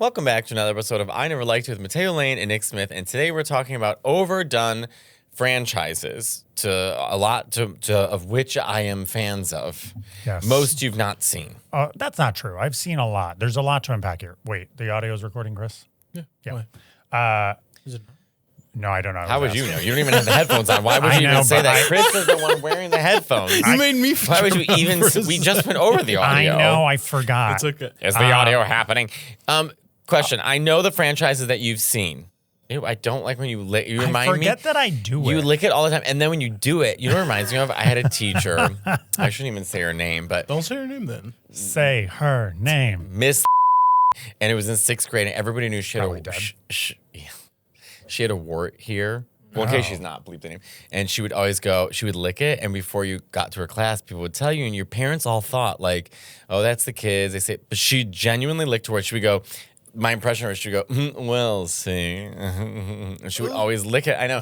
Welcome back to another episode of I Never Liked It with Matteo Lane and Nick Smith, and today we're talking about overdone franchises of which I am fans of. Yes. Most you've not seen. That's not true. I've seen a lot. There's a lot to unpack here. Wait, the audio is recording, Chris? Yeah. Is it? No, I don't know. How would you know? You don't even have the headphones on. Why would you even say that? Chris is the one wearing the headphones. You made me. Why would you even? We just went over the audio. I know. I forgot. It's okay. Is the audio happening? Question. I know the franchises that you've seen. Ew, I don't like when you lick. You remind me. I forget that I do it. You lick it all the time, and then when you do it, you know what it reminds me of? I had a teacher. I shouldn't even say her name, but Don't say her name then. Say her name. Miss. And it was in 6th grade, and everybody knew she had Probably dead. She had a wart here. Well, in case she's not, bleep the name. And she would always go, she would lick it, and before you got to her class, people would tell you, and your parents all thought, like, oh, that's the kids. They say, but she genuinely licked her wart. She would go, my impression of her, she would go, well, see. And she would always lick it. I know.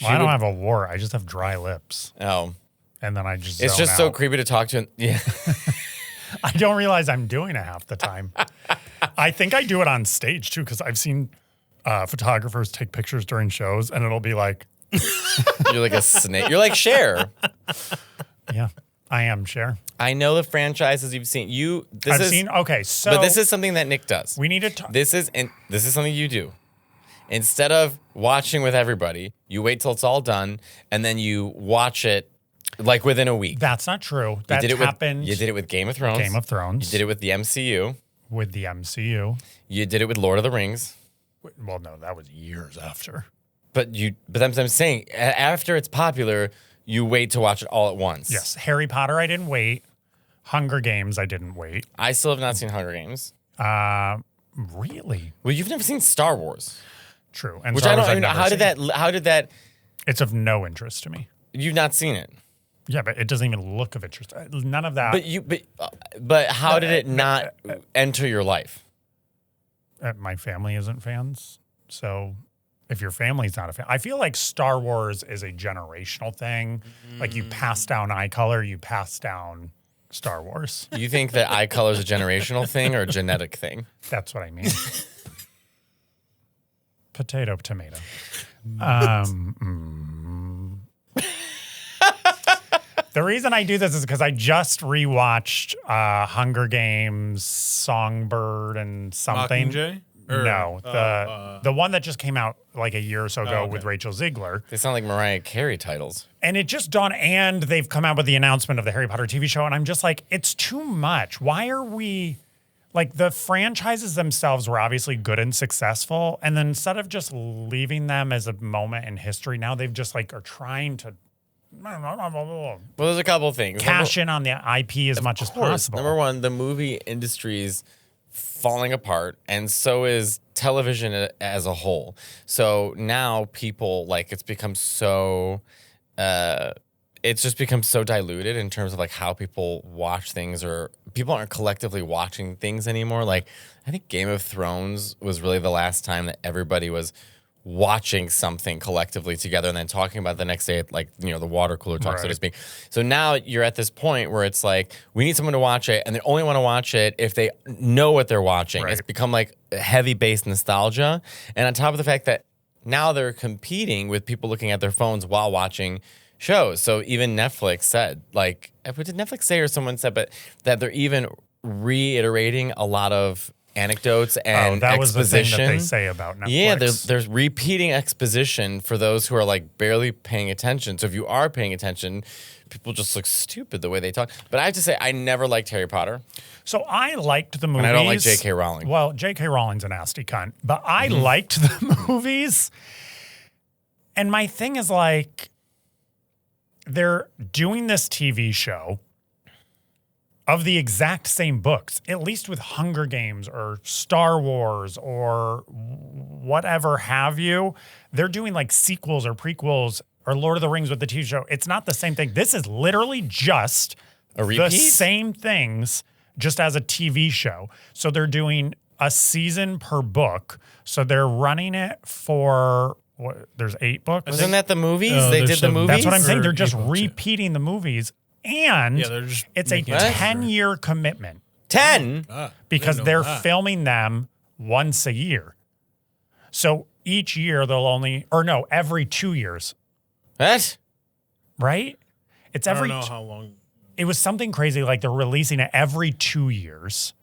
I don't have a wart. I just have dry lips. Oh. And then I just It's zone just so out. creepy to talk to. Yeah. I don't realize I'm doing it half the time. I think I do it on stage, too, because I've seen photographers take pictures during shows, and it'll be like... You're like a snake. You're like Cher. Yeah, I am, Cher. I know the franchises you've seen. I've seen... Okay, so... But this is something that Nick does. We need to talk... This is something you do. Instead of watching with everybody, you wait till it's all done, and then you watch it like within a week. That's not true. That happened... You did it with Game of Thrones. Game of Thrones. You did it with the MCU. With the MCU. You did it with Lord of the Rings. Well, no, that was years after. But I'm saying, after it's popular, you wait to watch it all at once. Yes. Harry Potter, I didn't wait. Hunger Games, I didn't wait. I still have not seen Hunger Games. Really? Well, you've never seen Star Wars. True. And Which Star I don't Wars I've even know. never How did that? It's of no interest to me. You've not seen it. Yeah, but it doesn't even look of interest. None of that. But how did it not enter your life? My family isn't fans. So if your family's not a fan, I feel like Star Wars is a generational thing. Like you pass down eye color, you pass down Star Wars. You think that eye color is a generational thing or a genetic thing? That's what I mean. Potato, tomato. The reason I do this is because I just rewatched Hunger Games, Songbird, and something. Mockingjay? No, the one that just came out like a year or so ago with Rachel Ziegler. They sound like Mariah Carey titles. And it just dawned, and they've come out with the announcement of the Harry Potter TV show, and I'm just like, it's too much. Why are we... Like, the franchises themselves were obviously good and successful, and then instead of just leaving them as a moment in history, now they've just, like, are trying to... Well, there's a couple of things. Cash in on the IP as much as possible. Number one, the movie industry's falling apart, and so is television as a whole. So now people, like, it's become so... it's just become so diluted in terms of like how people watch things, or people aren't collectively watching things anymore. Like, I think Game of Thrones was really the last time that everybody was watching something collectively together and then talking about it the next day at, like, you know, the water cooler talk, so to speak. So now you're at this point where it's like, we need someone to watch it, and they only want to watch it if they know what they're watching. It's become like heavy-based nostalgia. And on top of the fact that now they're competing with people looking at their phones while watching shows. So even Netflix said, like, what did Netflix say or someone said, but that they're even reiterating a lot of anecdotes and that exposition. was the thing that they say about Netflix. Yeah, there's repeating exposition for those who are like barely paying attention. So if you are paying attention, people just look stupid the way they talk. But I have to say, I never liked Harry Potter. So I liked the movies. And I don't like J.K. Rowling. Well, J.K. Rowling's a nasty cunt. But I liked the movies. And my thing is, like, they're doing this TV show of the exact same books, at least with Hunger Games or Star Wars or whatever have you. They're doing like sequels or prequels or Lord of the Rings with the TV show. It's not the same thing. This is literally just the same things, just as a TV show. So they're doing a season per book. So they're running it for... there's 8 books. Wasn't that the movies? They did the movies? That's what I'm saying. They're just repeating the movies. And it's a 10-year commitment. 10? Because they're filming them once a year. So each year every 2 years, What? right? It's I every. don't know how long. It was something crazy like they're releasing it every 2 years.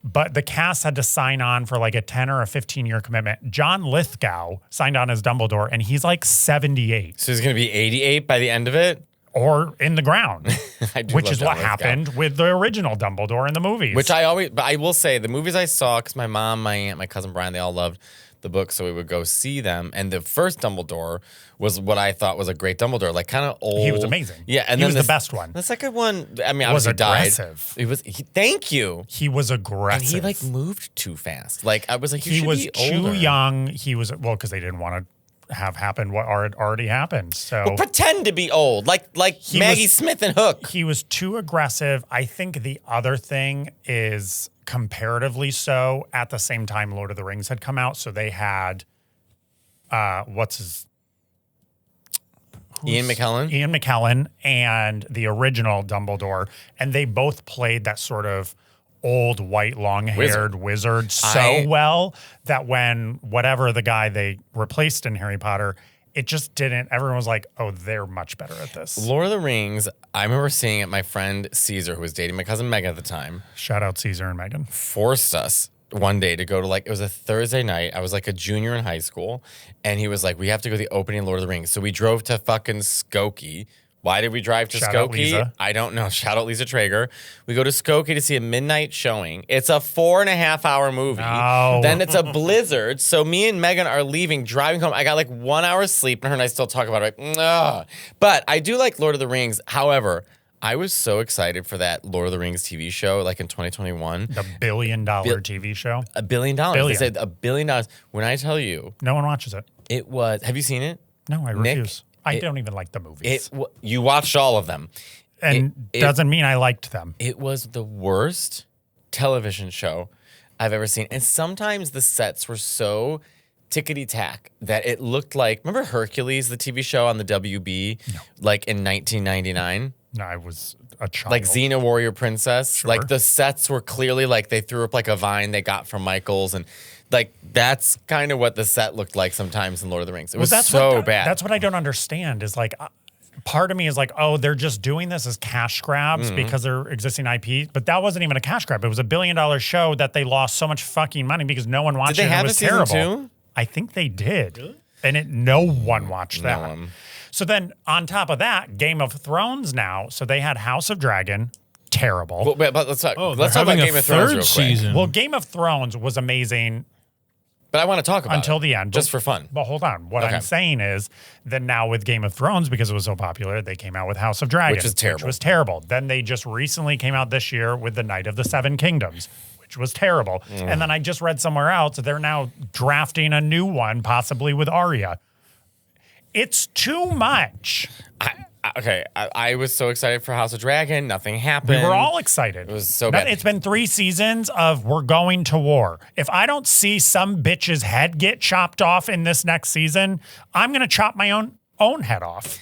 But the cast had to sign on for like a 10 or a 15-year commitment. John Lithgow signed on as Dumbledore, and he's like 78 So he's going to be 88 by the end of it? or in the ground, I do which love is John what Lithgow. happened with the original Dumbledore in the movies. But I will say, the movies I saw, because my mom, my aunt, my cousin Brian, they all loved the book, so we would go see them. And the first Dumbledore was what I thought was a great Dumbledore, like kind of old. He was amazing. Yeah, and he then was the best one. The second one, I mean, Was obviously died. aggressive. Thank you. He was And aggressive. he like moved too fast. Like I was like, you he should was be too older. young. He was because they didn't want to have happened what already happened. So But pretend to be old, like Maggie Smith and Hook. he was too aggressive. I think the other thing is comparatively so at the same time Lord of the Rings had come out. So they had Ian McKellen and the original Dumbledore, and they both played that sort of old white long-haired wizard so well that when whatever the guy they replaced in Harry Potter, it just didn't. Everyone was like, "Oh, they're much better at this." Lord of the Rings, I remember seeing it. My friend Caesar, who was dating my cousin Megan at the time, Shout out Caesar and Megan. forced us one day to go to it was a Thursday night. I was like a junior in high school, and he was like, we have to go to the opening of Lord of the Rings. So we drove to fucking Skokie. Why did we drive to Shout out Skokie? Lisa. I don't know. Shout out Lisa Traeger. We go to Skokie to see a midnight showing. It's a 4.5 hour movie. No. Then it's a blizzard. So me and Megan are leaving, driving home. I got like 1 hour's sleep, and her and I still talk about it. Like, ugh. But I do like Lord of the Rings. However, I was so excited for that Lord of the Rings TV show, like in 2021. The $1 billion TV show. $1 billion. Billion. They said $1 billion. When I tell you, No one watches it. it was. Have you seen it? No, I Nick, refuse. I don't even like the movies. You watched all of them. and doesn't mean I liked them. It was the worst television show I've ever seen. And sometimes the sets were so tickety-tack that it looked like, remember Hercules, the TV show on the WB, like in 1999? No, I was a child. Like Xena Warrior Princess. Sure. Like the sets were clearly like they threw up like a vine they got from Michaels. And like that's kind of what the set looked like sometimes in Lord of the Rings. It was so bad. That's what I don't understand is like, part of me is like, oh, they're just doing this as cash grabs because they're existing IP. But that wasn't even a cash grab. It was $1 billion show that they lost so much fucking money because no one watched Did it. they And have it was a season terrible. 2? I think they did. Really? And no one watched that. one. So then on top of that, Game of Thrones now. So they had House of Dragon, terrible. But let's talk. Oh, let's they're talk about having Game a of Thrones third real quick. season. Well, Game of Thrones was amazing But I want to talk about until it, the end. just for fun. But hold on. What Okay. I'm saying is that now with Game of Thrones, because it was so popular, they came out with House of Dragon. Which was terrible. Then they just recently came out this year with The Night of the Seven Kingdoms, which was terrible. And then I just read somewhere else that they're now drafting a new one, possibly with Arya. It's too much. I was so excited for House of Dragon. Nothing happened. We were all excited. It was so bad. It's been 3 seasons of we're going to war. If I don't see some bitch's head get chopped off in this next season, I'm going to chop my own head off.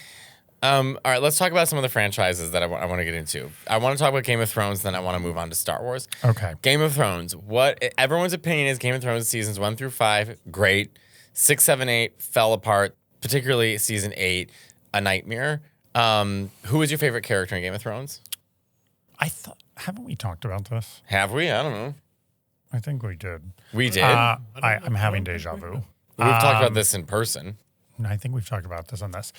All right, let's talk about some of the franchises that I want to get into. I want to talk about Game of Thrones, then I want to move on to Star Wars. Okay. Game of Thrones. What everyone's opinion is Game of Thrones seasons 1 through 5, great. 6, 7, 8 fell apart, particularly season 8, a nightmare. Who was your favorite character in Game of Thrones? Haven't we talked about this? Have we? I don't know. I think we did. We did. I'm having deja vu. We've talked about this in person. I think we've talked about this on this.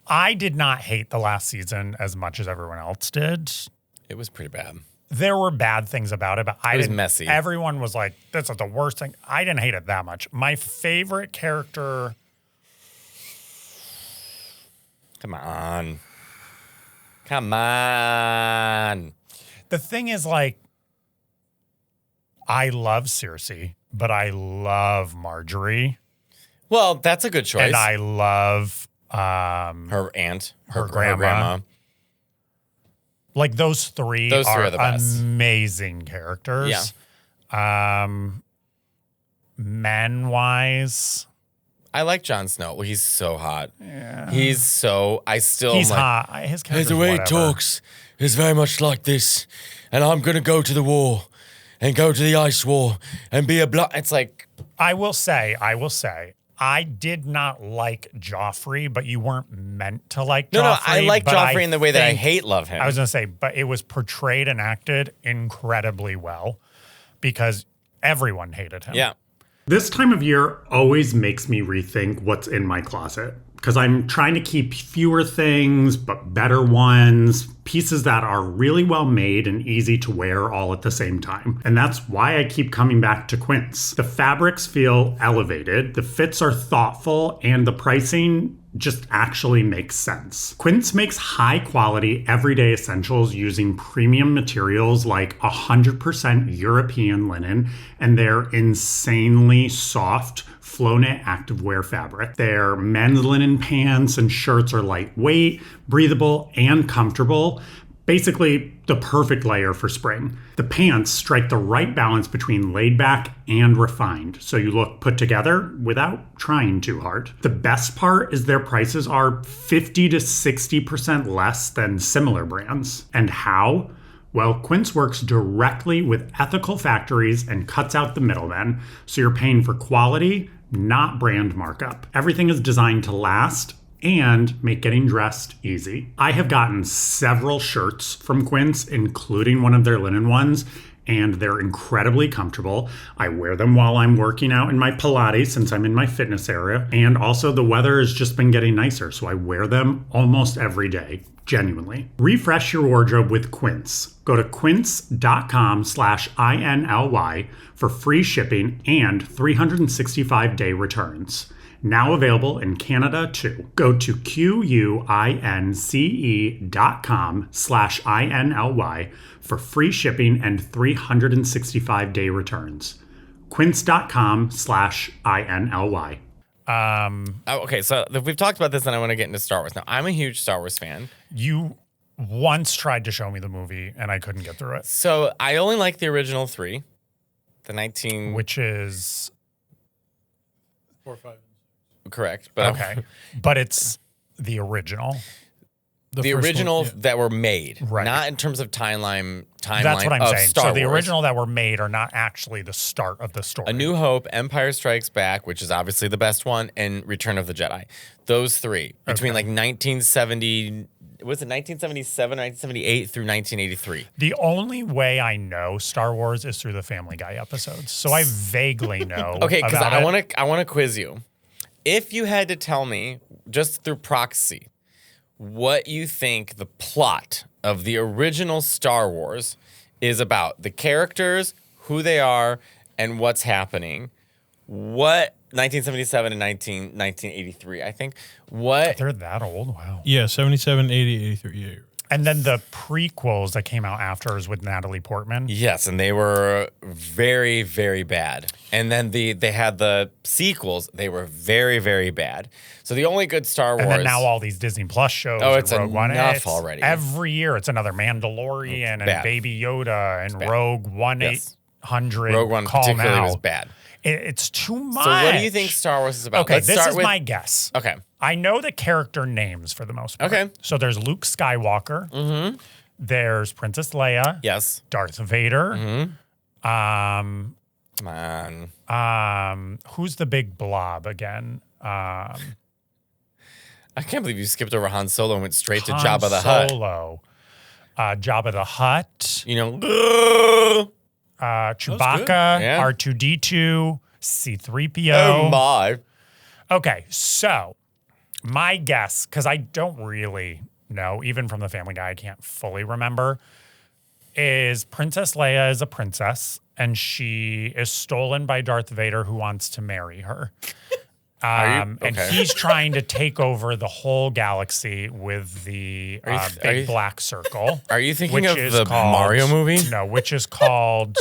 I did not hate the last season as much as everyone else did. It was pretty bad. There were bad things about it, but It was messy. Everyone was like, "This is the worst thing." I didn't hate it that much. My favorite character. Come on. Come on. The thing is, like, I love Cersei, but I love Marjorie, Well, that's a good choice. and I love her aunt, her grandma. Like those three Those three are are the best. amazing characters. Yeah. Men wise, I like Jon Snow. Well, he's so hot. Yeah. He's so. I still. he's am like, hot. His character's The way he whatever. talks is very much like this, and I'm gonna go to the war, and go to the ice wall and be a blood. It's like, I will say, I did not like Joffrey, but you weren't meant to like Joffrey. no, I like but Joffrey in the way that I think- love him. I was going to say, but it was portrayed and acted incredibly well because everyone hated him. yeah. This time of year always makes me rethink what's in my closet because I'm trying to keep fewer things, but better ones, pieces that are really well made and easy to wear all at the same time. And that's why I keep coming back to Quince. The fabrics feel elevated, the fits are thoughtful, and the pricing just actually makes sense. Quince makes high quality everyday essentials using premium materials like 100% European linen and their insanely soft flow-knit activewear fabric. Their men's linen pants and shirts are lightweight, breathable, and comfortable. Basically, the perfect layer for spring. The pants strike the right balance between laid back and refined, so you look put together without trying too hard. The best part is their prices are 50 to 60% less than similar brands. And how? Well, Quince works directly with ethical factories and cuts out the middlemen, so you're paying for quality, not brand markup. Everything is designed to last and make getting dressed easy. I have gotten several shirts from Quince, including one of their linen ones, and they're incredibly comfortable. I wear them while I'm working out in my Pilates since I'm in my fitness area. And also the weather has just been getting nicer, so I wear them almost every day. Genuinely. Refresh your wardrobe with Quince. Go to quince.com/INLY for free shipping and 365-day returns. Now available in Canada too. Go to QUINCE.com/INLY for free shipping and 365-day returns. Quince.com/INLY. Okay, so we've talked about this, and I want to get into Star Wars. Now, I'm a huge Star Wars fan. You once tried to show me the movie, and I couldn't get through it. So I only like the original 3. Which is... 4, 5. Correct. But Okay. But it's the original. The first original one, yeah. that were made, Right. not in terms of timeline That's what I'm of saying. Star So the Wars. original that were made are not actually the start of the story. A New Hope, Empire Strikes Back, which is obviously the best one, and Return of the Jedi. Those 3 between like 1970, was it 1977, 1978 through 1983? The only way I know Star Wars is through the Family Guy episodes. So I vaguely know. Okay, because about I it. want to quiz you. If you had to tell me just through proxy what you think the plot of the original Star Wars is about, the characters, who they are, and what's happening. What 1977 and 1983, I think. What They're that old. Wow. Yeah, 77, 80, 83. Yeah. And then the prequels that came out after is with Natalie Portman. Yes, and they were very, very bad. And then they had the sequels. They were very, very bad. So the only good Star Wars. And then now all these Disney Plus shows. Oh, and it's Rogue One. enough It's already. Every year, it's another Mandalorian and bad. Baby Yoda and bad. Rogue One Yes. 800. Rogue One Call particularly now. was bad. It's too much. So what do you think Star Wars is about? Okay, Let's this start is with, my guess. Okay. I know the character names for the most part. Okay. So there's Luke Skywalker. Mm-hmm. There's Princess Leia. Yes. Darth Vader. Mm-hmm. Um, Come on. who's the big blob again? I can't believe you skipped over Han Solo and went straight to Han Jabba the Hutt. Solo. Jabba the Hutt. You know, Chewbacca. Yeah. R2D2. C-3PO. oh my. Okay, so my guess, because I don't really know, even from the Family Guy, I can't fully remember, is Princess Leia is a princess and she is stolen by Darth Vader, who wants to marry her. And Okay. he's trying to take over the whole galaxy with the big black circle. Are you thinking which of is the called- Mario movie? No, which is called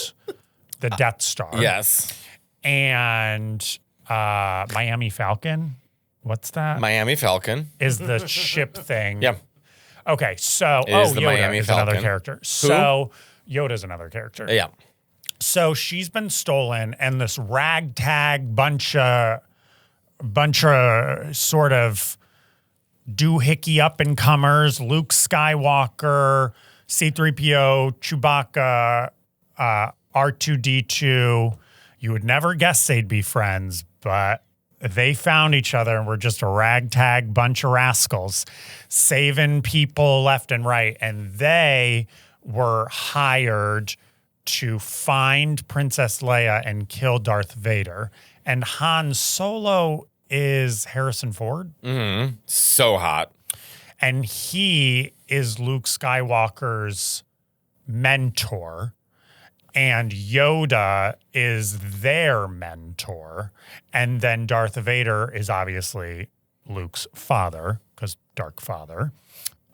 the Death Star. Yes. And Miami Falcon. What's that? Miami Falcon. Is the ship thing. Yeah. Okay, so Is the Yoda Miami is another Falcon. character. So Yoda's another character. Yeah. So she's been stolen, and this ragtag bunch of sort of doohickey up and comers, Luke Skywalker, C-3PO, Chewbacca, R2-D2, you would never guess they'd be friends, but they found each other and were just a ragtag bunch of rascals saving people left and right. And they were hired to find Princess Leia and kill Darth Vader. And Han Solo is Harrison Ford. Mm-hmm. So hot. And he is Luke Skywalker's mentor. And Yoda is their mentor. And then Darth Vader is obviously Luke's father, because Dark Father.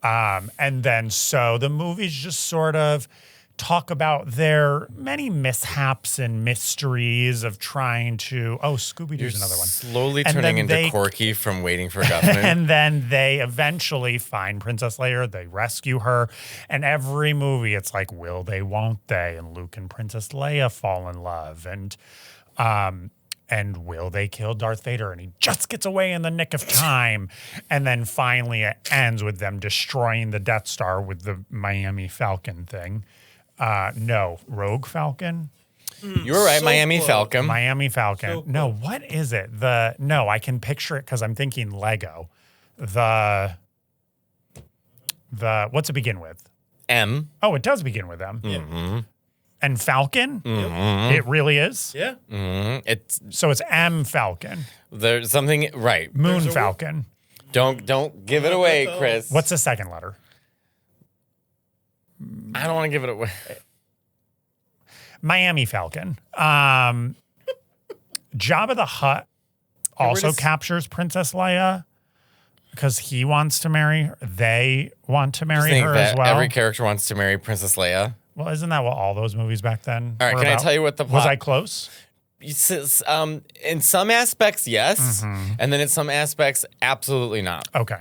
And then so the movies just sort of talk about their many mishaps and mysteries of trying to... Oh, Scooby-Doo's another one. Slowly And turning then into they- Corky from Waiting for Guffman. And then they eventually find Princess Leia. They rescue her. And every movie, it's like, will they, won't they? And Luke and Princess Leia fall in love. And will they kill Darth Vader? And he just gets away in the nick of time. And then finally it ends with them destroying the Death Star with the Miami Falcon thing. No, Rogue Falcon? You were right, So Miami close. Falcon. Miami Falcon. So No, what is it? No, I can picture it because I'm thinking Lego. The what's it begin with? M. Oh, it does begin with M. Mm-hmm. And Falcon? Mm-hmm. It really is? Yeah. Mm-hmm. It's So it's M Falcon. there's something right. Moon There's a- Falcon. Don't give it away, That's all. Chris. What's the second letter? I don't want to give it away. Miami Falcon. Jabba the Hutt also just- captures Princess Leia because he wants to marry her. They want to I marry think her that as well. every character wants to marry Princess Leia. Well, isn't that what all those movies back then All right, were can I about? tell you what the Was plot? I close? In some aspects, yes, Mm-hmm. and then in some aspects, absolutely not. Okay.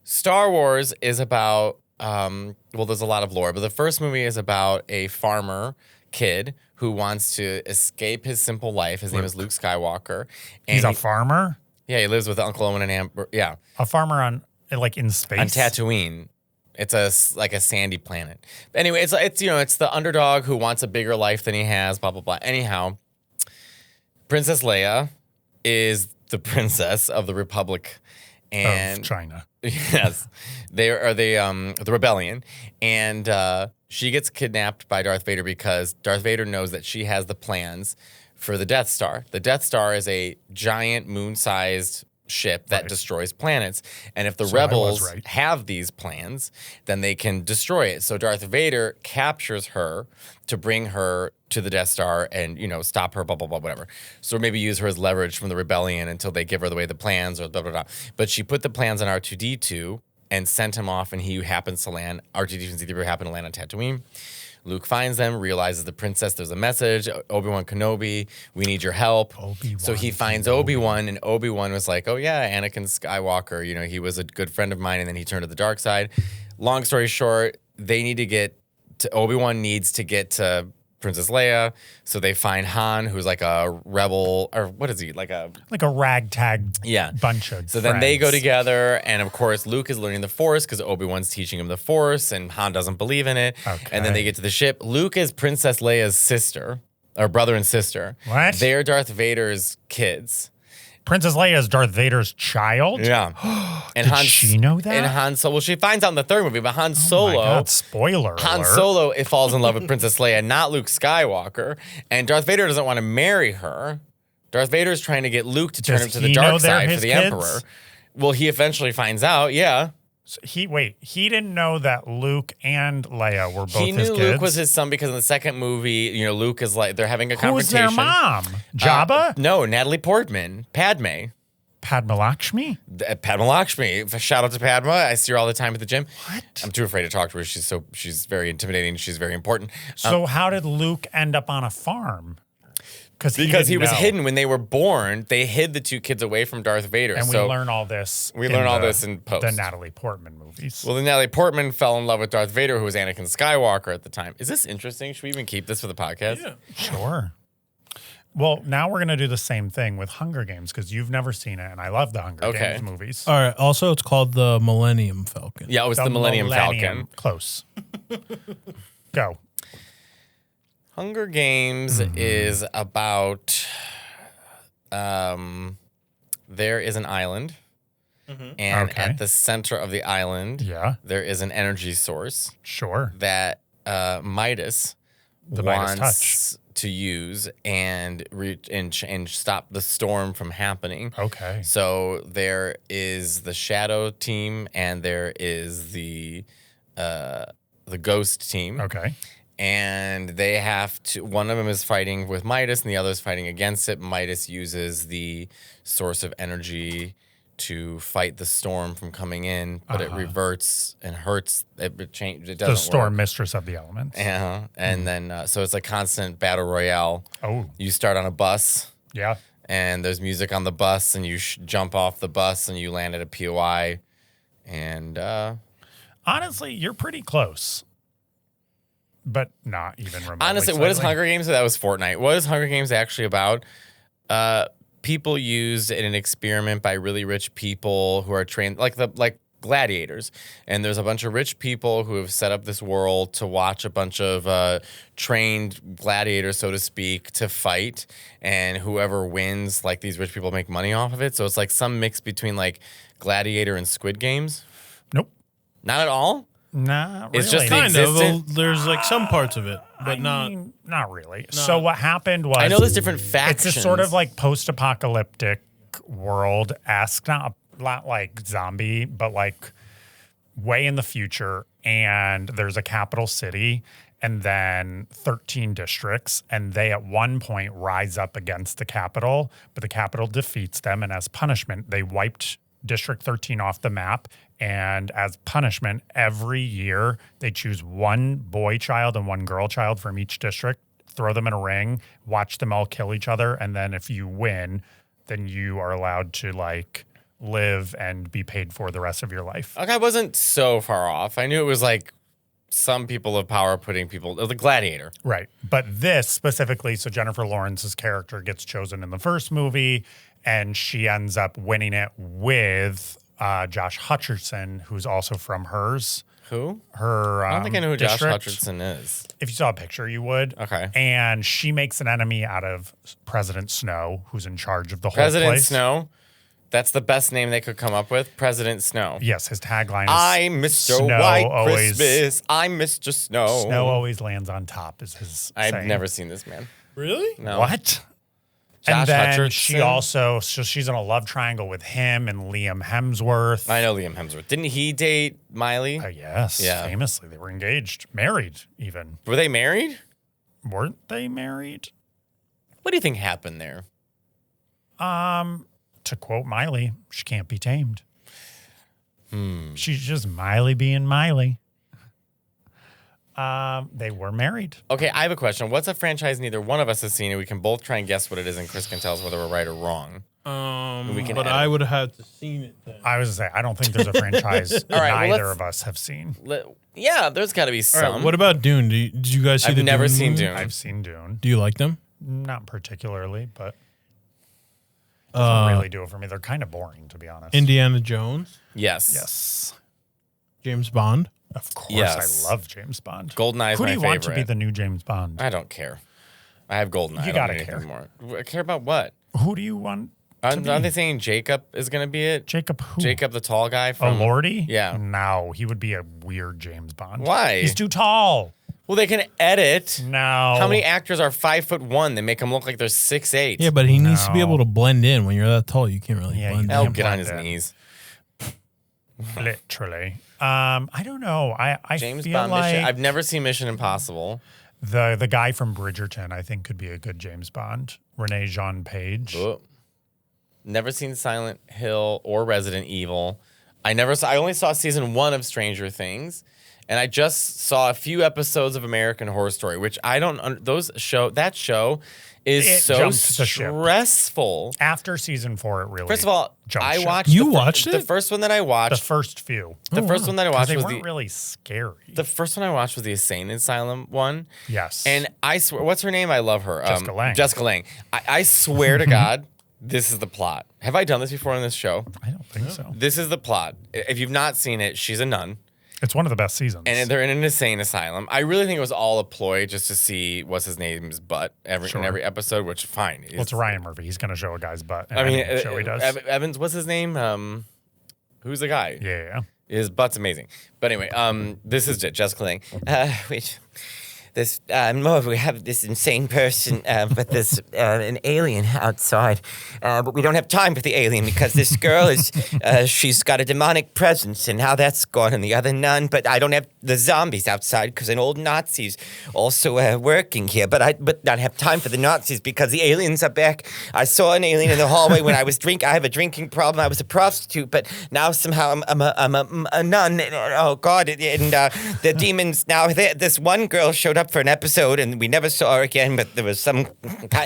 Star Wars is about well, there's a lot of lore, but the first movie is about a farmer kid who wants to escape his simple life. His name is Luke Skywalker, and He's a farmer? he lives with Uncle Owen and Amber. Yeah, A farmer on, like, in space? on Tatooine. It's like a sandy planet. Anyway, it's the underdog who wants a bigger life than he has. Blah blah blah. Anyhow, Princess Leia is the princess of the Republic, and Of China. yes, they are the rebellion, and she gets kidnapped by Darth Vader because Darth Vader knows that she has the plans for the Death Star. The Death Star is a giant moon-sized ship that destroys planets, and if the So I was rebels right. have these plans, then they can destroy it. So Darth Vader captures her to bring her to the Death Star and, stop her, blah, blah, blah, whatever. So maybe use her as leverage from the rebellion until they give her the plans or blah, blah, blah. But she put the plans on R2-D2 and sent him off, and he happens to land, R2-D2 and C-3PO happen to land on Tatooine. Luke finds them, realizes the princess, there's a message, Obi-Wan Kenobi, we need your help. So he finds Obi-Wan, and Obi-Wan was like, oh yeah, Anakin Skywalker, he was a good friend of mine, and then he turned to the dark side. Long story short, Obi-Wan needs to get to Princess Leia, so they find Han, who's like a rebel, or what is he, like a ragtag yeah. bunch of So then they go friends. together, and of course Luke is learning the Force because Obi-Wan's teaching him the Force, and Han doesn't believe in it. And then they get to the ship. Luke is Princess Leia's sister, or brother and sister. What? They're Darth Vader's kids. Princess Leia is Darth Vader's child? Yeah. And Did she know that? And Han Solo. Well, she finds out in the third movie, but Han Oh Solo. my God, spoiler Han alert. Solo falls in love with Princess Leia, not Luke Skywalker. And Darth Vader doesn't want to marry her. Darth Vader is trying to get Luke to turn Does him to the he know dark they're side for his the kids? Emperor. Well, he eventually finds out, yeah. So he didn't know that Luke and Leia were both He his knew kids? Luke was his son because in the second movie, Luke is like, they're having a Who's confrontation. their mom? Jabba? No, Natalie Portman. Padme. Padma Lakshmi? Padma Lakshmi. Shout out to Padma. I see her all the time at the gym. What? I'm too afraid to talk to her. She's very intimidating. She's very important. So how did Luke end up on a farm? Because he didn't was know. hidden when they were born. They hid the two kids away from Darth Vader. And so we learn all this. We learn all this in post. The Natalie Portman movies. Well, then Natalie Portman fell in love with Darth Vader, who was Anakin Skywalker at the time. Is this interesting? Should we even keep this for the podcast? Yeah. Sure. Well, now we're going to do the same thing with Hunger Games because you've never seen it, and I love the Hunger Okay. Games movies. All right. Also, it's called the Millennium Falcon. Yeah, it was the Millennium Falcon. Close. Go. Hunger Games is about there is an island, and Okay. at the center of the island, Yeah. there is an energy source Sure. that Midas The Midas wants to use and stop the storm from happening. Okay. So there is the Shadow team and there is the Ghost team. Okay. And they have to, one of them is fighting with Midas and the other is fighting against it. Midas uses the source of energy to fight the storm from coming in, but it reverts and hurts. It doesn't The storm work. mistress of the elements. And then, so it's a constant battle royale. Oh, You start on a bus yeah. and there's music on the bus and you jump off the bus and you land at a POI. And Honestly, you're pretty close. But not even remotely. honestly, what is slightly. Hunger Games? That was Fortnite. What is Hunger Games actually about? People used in an experiment by really rich people who are trained, like gladiators. And there's a bunch of rich people who have set up this world to watch a bunch of trained gladiators, so to speak, to fight. And whoever wins, like these rich people make money off of it. So it's like some mix between like Gladiator and Squid Games. Nope. Not at all. Not really. It's just the Kind of. existent- There's like some parts of it, but I not. mean, not really. So what happened was I know there's different factions. it's a sort of like post-apocalyptic world-esque, not like zombie, but like way in the future. And there's a capital city and then 13 districts. And they at one point rise up against the capital, but the capital defeats them. And as punishment, they wiped District 13 off the map. And as punishment, every year they choose one boy child and one girl child from each district, throw them in a ring, watch them all kill each other. And then if you win, then you are allowed to like live and be paid for the rest of your life. Okay, I wasn't so far off. I knew it was like some people of power putting people, the gladiator. Right. But this specifically, so Jennifer Lawrence's character gets chosen in the first movie and she ends up winning it with Josh Hutcherson, who's also from hers. Who? Her I don't think I know who district. Josh Hutcherson is. If you saw a picture, you would. Okay. And she makes an enemy out of President Snow, who's in charge of the whole President place. Snow. That's the best name they could come up with. President Snow. Yes, his tagline is I'm Mr. Snow White always- Christmas. I'm Mr. Snow. Snow always lands on top is his I've saying. never seen this man. Really? No. What? Josh And then Hutcherson? she also, so she's in a love triangle with him and Liam Hemsworth. I know Liam Hemsworth. Didn't he date Miley? Yes, Yeah. famously. They were engaged, married even. Were they married? Weren't they married? What do you think happened there? To quote Miley, she can't be tamed. She's just Miley being Miley. They were married. Okay, I have a question. What's a franchise neither one of us has seen, and we can both try and guess what it is, and Chris can tell us whether we're right or wrong. We can But edit. I would have had to seen it then. I was gonna say, I don't think there's a franchise All right, well, neither let's- of us have seen. Yeah, there's got to be All some. right, what about Dune? Did you guys see I've the never Dune seen movie? Dune. I've seen Dune. Do you like them? Not particularly, but doesn't really do it for me. They're kind of boring, to be honest. Indiana Jones, Yes. Yes. James Bond. Of course, Yes. I love James Bond. GoldenEye is Who do my you want to be favorite. the new James Bond? I don't care. I have GoldenEye. You I don't gotta need care. anything more. I care about what? Who do you want to Aren't be? they saying Jacob is going to be it? Jacob who? Jacob, the tall guy Oh, from Lordy? Yeah. No, he would be a weird James Bond. Why? He's too tall. Well, they can edit. No. How many actors are 5'1"? They make them look like they're 6'8". Yeah, but he needs to be No. able to blend in. When you're that tall, you can't really Yeah, blend you in. Oh, can't get on blend his in. knees. Literally. I don't know. I James feel Bond like mission. I've never seen Mission Impossible. the guy from Bridgerton, I think, could be a good James Bond. Renee Jean Page. Ugh. Never seen Silent Hill or Resident Evil. I only saw season 1 of Stranger Things, and I just saw a few episodes of American Horror Story, which I don't. That show is It so jumped the ship. stressful. After season 4, it really. First of all, jumped I ship. watched. You the watched The it? first one that I the watched. first few. The first one that I 'Cause watched they was weren't the. really scary. The first one I watched was the Insane Asylum one. Yes. And I swear, what's her name? I love her. Jessica Lange. Jessica Lange. I swear to God, this is the plot. Have I done this before on this show? I don't think so. This is the plot. If you've not seen it, she's a nun, It's one of the best seasons. And they're in an insane asylum. I really think it was all a ploy just to see what's his name's butt in every episode, which fine. Well, it's Ryan Murphy. He's going to show a guy's butt. I mean, show he does. Evans, what's his name? Who's the guy? Yeah. His butt's amazing. But anyway, this is Jessica Lange. We have this insane person, but there's an alien outside. But we don't have time for the alien because this girl she's got a demonic presence, and how that's gone, and the other none. But I don't have the zombies outside because an old Nazi's also working here. But I not have time for the Nazis because the aliens are back. I saw an alien in the hallway when I was I have a drinking problem. I was a prostitute, but now somehow I'm a nun. Oh God! And the demons now. This one girl showed up for an episode, and we never saw her again. But there was some.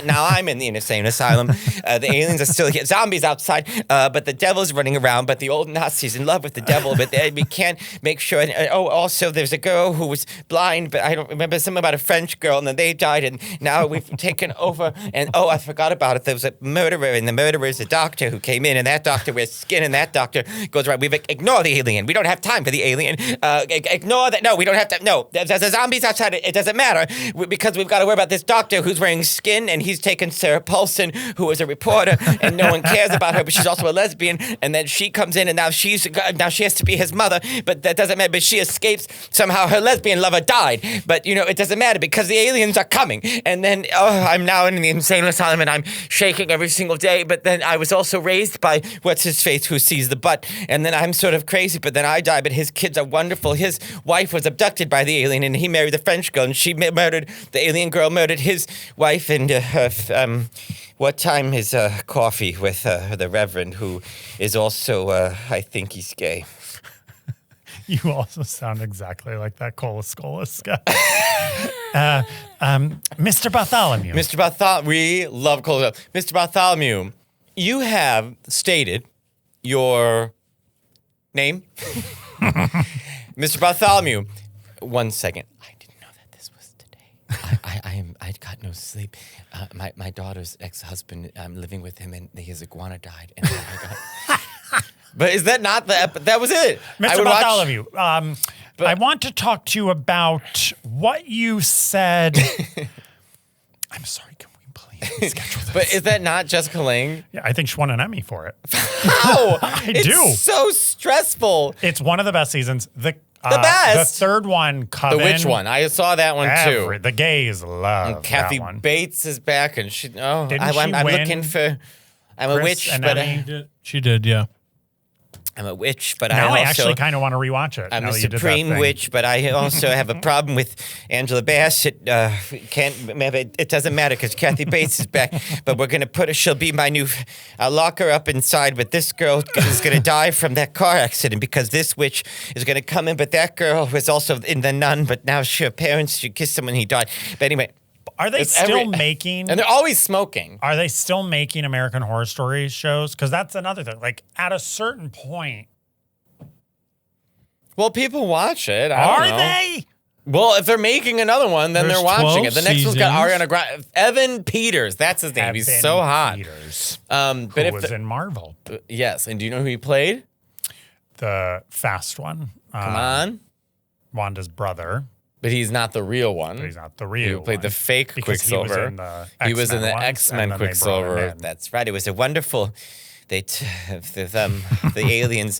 Now I'm in the insane asylum. The aliens are still here. Zombies outside, but the devil's running around. But the old Nazi's in love with the devil. But we can't make sure. Also, there's a girl who was blind, but I don't remember something about a French girl, and then they died, and now we've taken over. And I forgot about it. There was a murderer, and the murderer is a doctor who came in, and that doctor wears skin, and that doctor goes around. Ignore the alien. We don't have time for the alien. Ignore that. No, we don't have to. No, there's zombies outside. It doesn't matter because we've got to worry about this doctor who's wearing skin, and he's taken Sarah Paulson, who is a reporter, and no one cares about her, but she's also a lesbian. And then she comes in, and now she has to be his mother, but that doesn't matter. But she escapes. Somehow her lesbian lover died, but it doesn't matter because the aliens are coming. And then I'm now in the insane asylum, and I'm shaking every single day. But then I was also raised by what's his face who sees the butt, and then I'm sort of crazy. But then I die. But his kids are wonderful. His wife was abducted by the alien, and he married the French girl, and she murdered the alien girl, murdered his wife. And what time is coffee with the Reverend, who is also I think he's gay. You also sound exactly like that Colascolas guy. Mr. Bartholomew. Mr. Bartholomew. We love Colascolas. Mr. Bartholomew, you have stated your name. Mr. Bartholomew. 1 second. I didn't know that this was today. I got no sleep. My daughter's ex-husband, I'm living with him, and his iguana died. And I got... But is that not that was it? Mr. Bartholomew, I want to talk to you about what you said. I'm sorry, can we please schedule this? But is that not Jessica Lange? Yeah, I think she won an Emmy for it. How? It's do. So stressful. It's one of the best seasons. The best. The third one, Coven. The witch one. I saw that one too. The gays love and Kathy that one. Bates is back, and I'm win looking for. I'm a witch, but she did, yeah. I'm a witch, but now I actually kind of want to rewatch it. I'm a supreme witch, but I also have a problem with Angela Bassett. It doesn't matter because Kathy Bates is back, but we're gonna she'll be my new. I'll lock her up inside, but this girl is gonna die from that car accident because this witch is gonna come in. But that girl was also in The Nun, but now her parents she kissed him when he died. But anyway. Are they still making... And they're always smoking. Are they still making American Horror Story shows? Because that's another thing. Like, at a certain point... Well, people watch it. Are they? Well, if they're making another one, then they're watching it. The next one's got Ariana Grande. Evan Peters. That's his name. He's so hot. Peters, but who was in Marvel. Yes. And do you know who he played? The fast one. Come on. Wanda's brother. But he's not the real one. But he's not the real one. He played the fake Quicksilver. He was in the X-Men Quicksilver. That's right. It was a wonderful... the aliens...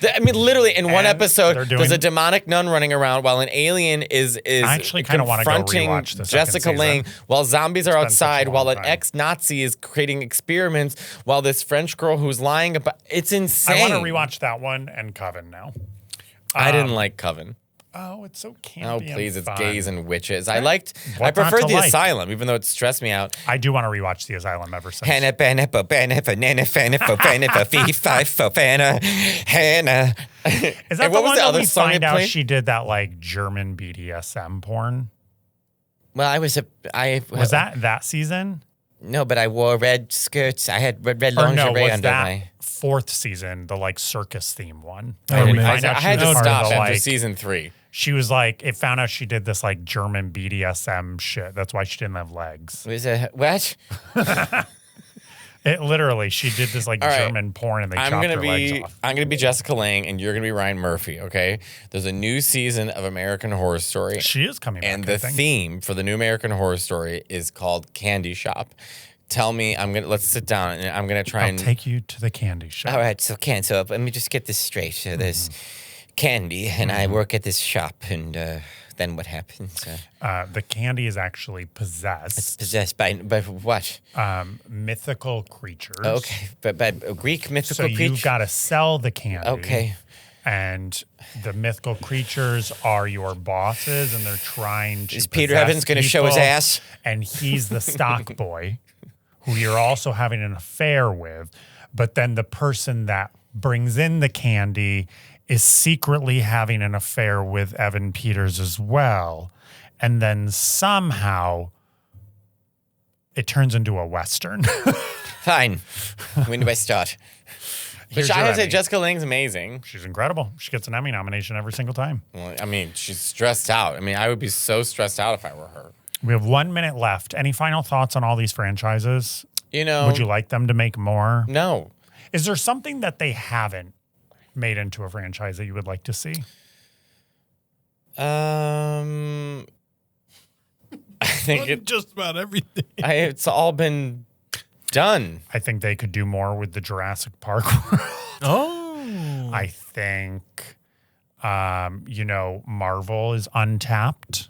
I mean, literally, in one episode, there's a demonic nun running around while an alien is I actually kind of want to go rewatch the Jessica Lange, while zombies are outside, while an ex-Nazi is creating experiments, while this French girl who's lying about... It's insane. I want to rewatch that one and Coven now. I didn't like Coven. Oh, it's so campy. Oh, please, it's fun. Gays and witches. I preferred The Asylum, even though it stressed me out. I do want to rewatch The Asylum ever since. Hannah, Hannah. Is that the one that we find out she did that like German BDSM porn? Well, was that season? No, but I wore red skirts. I had red lingerie under my... Fourth season, the like circus theme one. I had to stop after season 3. She was like, it found out she did this like German BDSM shit. That's why she didn't have legs. Was it what? It literally, she did this like All right. German porn and they chopped her legs off. I'm gonna be Jessica Lange, and you're gonna be Ryan Murphy. Okay. There's a new season of American Horror Story. She is coming back. And the theme for the new American Horror Story is called Candy Shop. Tell me, let's sit down and I'm gonna try and take you to the candy shop. All right, so let me just get this straight. So there's candy, and I work at this shop, and then what happens? The candy is actually possessed. It's possessed by what? Mythical creatures. Okay, but Greek mythical So creatures. you've got to sell the candy. Okay. And the mythical creatures are your bosses, and they're trying to. Is Peter Evans going to show his ass? And he's the stock boy, who you're also having an affair with. But then the person that brings in the candy is secretly having an affair with Evan Peters as well. And then somehow it turns into a Western. Fine. When do I start? Which I would say Jessica Lange's amazing. She's incredible. She gets an Emmy nomination every single time. Well, I mean, she's stressed out. I mean, I would be so stressed out if I were her. We have 1 minute left. Any final thoughts on all these franchises? You know, Would you like them to make more? No. Is there something that they haven't made into a franchise that you would like to see? I think just about everything. it's all been done. I think they could do more with the Jurassic Park world. Oh. I think, Marvel is untapped.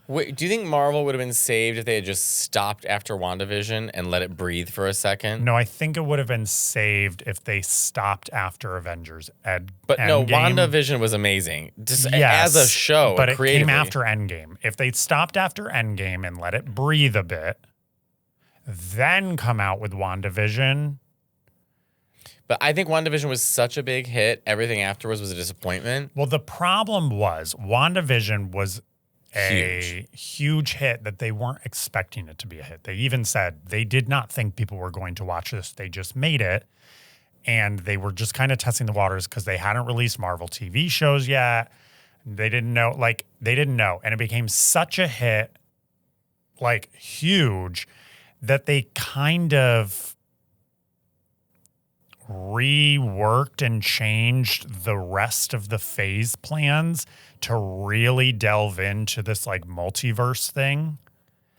Wait, do you think Marvel would have been saved if they had just stopped after WandaVision and let it breathe for a second? No, I think it would have been saved if they stopped after Avengers. But no, Endgame. WandaVision was amazing. Just Yes, as a show, but it came creatively. after Endgame. If they'd stopped after Endgame and let it breathe a bit, then come out with WandaVision. But I think WandaVision was such a big hit. Everything afterwards was a disappointment. Well, the problem was WandaVision was a huge hit that they weren't expecting it to be a hit. They even said they did not think people were going to watch this. They just made it. And they were just kind of testing the waters because they hadn't released Marvel TV shows yet. They didn't know. And it became such a hit, huge, that they kind of reworked and changed the rest of the phase plans to really delve into this multiverse thing.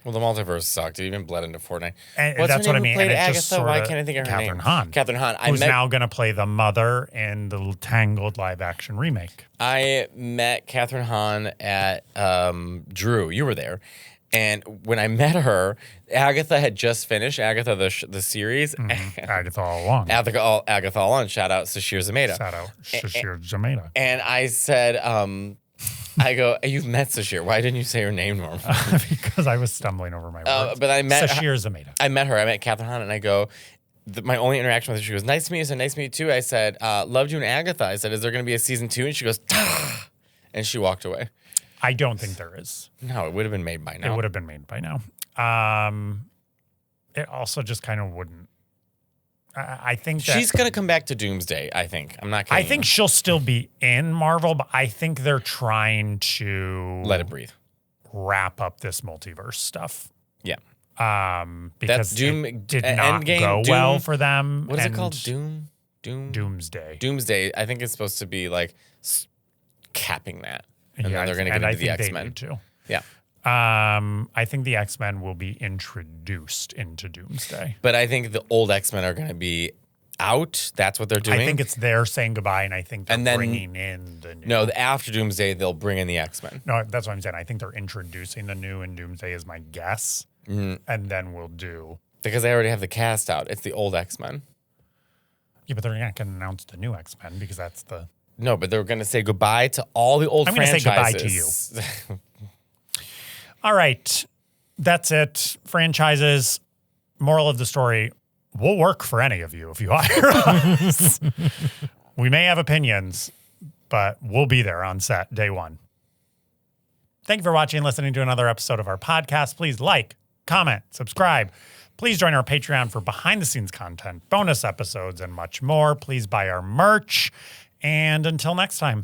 Well, the multiverse sucked. It even bled into Fortnite. And What's that's her what I name mean. who played And it Agatha? just sorta- Why can't I think of her name? Kathryn Hahn. Kathryn Hahn. Who's now going to play the mother in the Tangled live action remake. I met Kathryn Hahn at Drew. You were there. And when I met her, Agatha had just finished Agatha the series. Agatha all along. Agatha all along. Shout out Sashir Zameda. Shout out Sashir Jameda. And I said, I go, you've met Sashir. Why didn't you say her name normally? Because I was stumbling over my words. But I met Sashir Zameda. I met her. I met Kathryn Hahn, and I go, my only interaction with her, she goes, nice to meet you. I said, nice to meet you too. I said, loved you and Agatha. I said, is there going to be a season 2? And she goes, "Ah," and she walked away. I don't think there is. No, it would have been made by now. It would have been made by now. It also just kind of wouldn't. I think that She's going to come back to Doomsday, I think. I'm not kidding. I think she'll still be in Marvel, but I think they're trying to Let it breathe. wrap up this multiverse stuff. Yeah. Because Doom- it did not Endgame, go Doom- well for them. What is it and called? Doomsday. Doomsday. I think it's supposed to be capping that. And Yeah, then they're going to and get I into the think they X-Men. need to. Yeah. I think the X-Men will be introduced into Doomsday. But I think the old X-Men are going to be out. That's what they're doing. I think it's they're saying goodbye, and I think they're And then- bringing in the new. No, after Doomsday, they'll bring in the X-Men. No, that's what I'm saying. I think they're introducing the new in Doomsday is my guess. And then we'll do. Because they already have the cast out. It's the old X-Men. Yeah, but they're not going to announce the new X-Men because that's the. No, but they're going to say goodbye to all the old I'm gonna say franchises. goodbye to you. All right. That's it. Franchises. Moral of the story. We'll work for any of you if you hire us. We may have opinions, but we'll be there on set day one. Thank you for watching and listening to another episode of our podcast. Please like, comment, subscribe. Please join our Patreon for behind-the-scenes content, bonus episodes, and much more. Please buy our merch. And until next time.